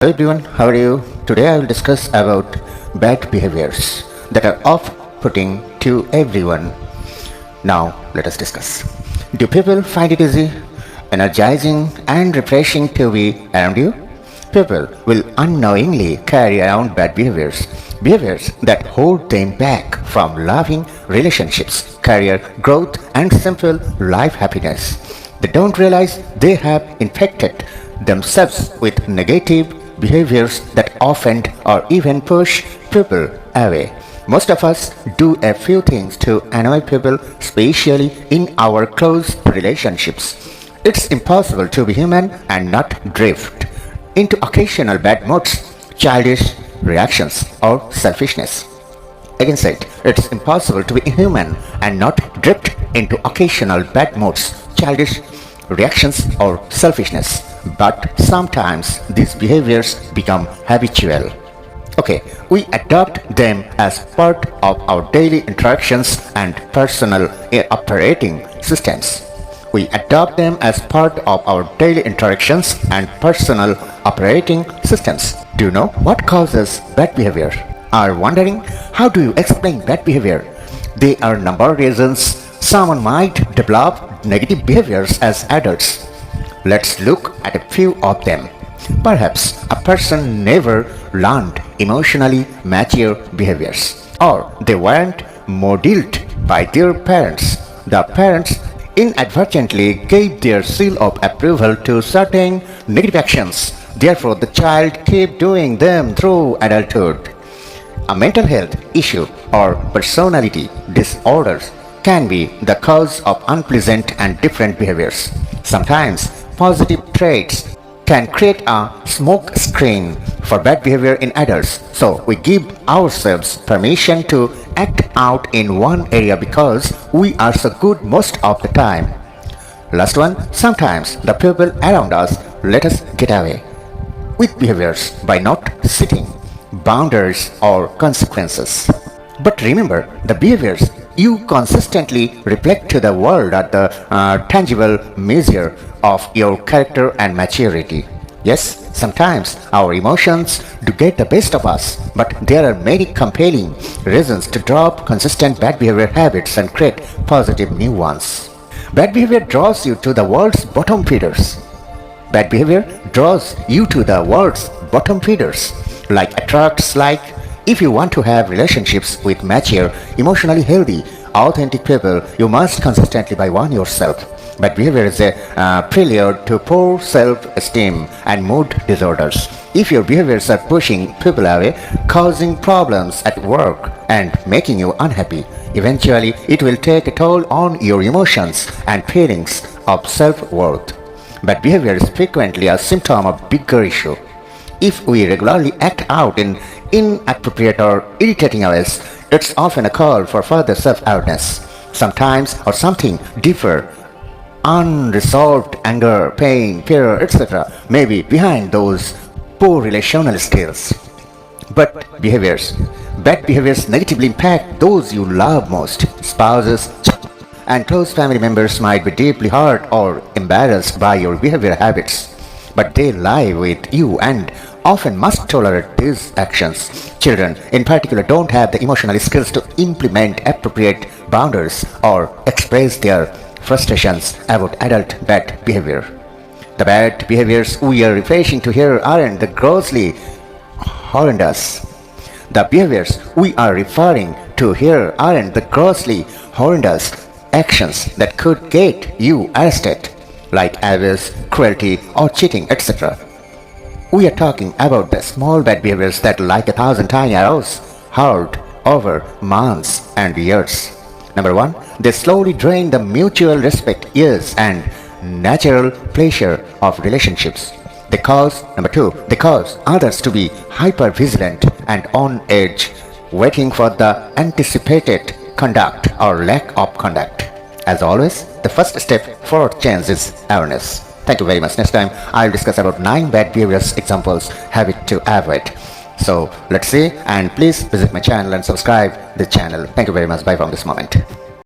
Hello everyone, how are you? Today I will discuss about bad behaviors that are off-putting to everyone. Now let us discuss. Do people find it easy, energizing and refreshing to be around you? People will unknowingly carry around bad behaviors that hold them back from loving relationships, career growth and simple life happiness. They don't realize they have infected themselves with negative behaviors that offend or even push people away. Most of us do a few things to annoy people, especially in our close relationships. It's impossible to be human and not drift into occasional bad moods, childish reactions, or selfishness. Again said, it's impossible to be human and not drift into occasional bad moods, childish reactions, or selfishness. But sometimes these behaviors become habitual. Okay, we adopt them as part of our daily interactions and personal operating systems. We adopt them as part of our daily interactions and personal operating systems. Do you know what causes bad behavior? Are wondering how do you explain bad behavior? There are a number of reasons someone might develop negative behaviors as adults. Let's look at a few of them. Perhaps a person never learned emotionally mature behaviors, or they weren't modeled by their parents. The parents inadvertently gave their seal of approval to certain negative actions. Therefore, the child kept doing them through adulthood. A mental health issue or personality disorders can be the cause of unpleasant and different behaviors. Sometimes positive traits can create a smoke screen for bad behavior in adults. So we give ourselves permission to act out in one area because we are so good most of the time. Last one, sometimes the people around us let us get away with behaviors by not setting boundaries or consequences. But remember, the behaviors you consistently reflect to the world are the tangible measure of your character and maturity. Yes, sometimes our emotions do get the best of us, but there are many compelling reasons to drop consistent bad behavior habits and create positive new ones. Bad behavior draws you to the world's bottom feeders. Bad behavior draws you to the world's bottom feeders, attracts like. If you want to have relationships with mature, emotionally healthy, authentic people, you must consistently by one yourself. Bad behavior is a prelude to poor self-esteem and mood disorders. If your behaviors are pushing people away, causing problems at work, and making you unhappy, eventually it will take a toll on your emotions and feelings of self-worth. Bad behavior is frequently a symptom of bigger issue. If we regularly act out in inappropriate or irritating ways, it's often a call for further self-awareness. Sometimes or something deeper, unresolved anger, pain, fear, etc. may be behind those poor relational skills. But bad behaviors negatively impact those you love most. Spouses and close family members might be deeply hurt or embarrassed by your behavior habits, but they live with you and often must tolerate these actions. Children, in particular, don't have the emotional skills to implement appropriate boundaries or express their frustrations about adult bad behavior. The bad behaviors we are referring to here aren't the grossly horrendous. The behaviors we are referring to here aren't the grossly horrendous actions that could get you arrested, like abuse, cruelty, or cheating, etc. We are talking about the small bad behaviors that, like 1,000 tiny arrows, hurled over months and years. Number one, they slowly drain the mutual respect, ease, and natural pleasure of relationships. Number two, they cause others to be hyper-vigilant and on edge, waiting for the anticipated conduct or lack of conduct. As always, the first step for change is awareness. Thank you very much. Next time, I'll discuss about 9 bad behaviors examples habit to avoid. So let's see, and please visit my channel and subscribe the channel. Thank you very much. Bye from this moment.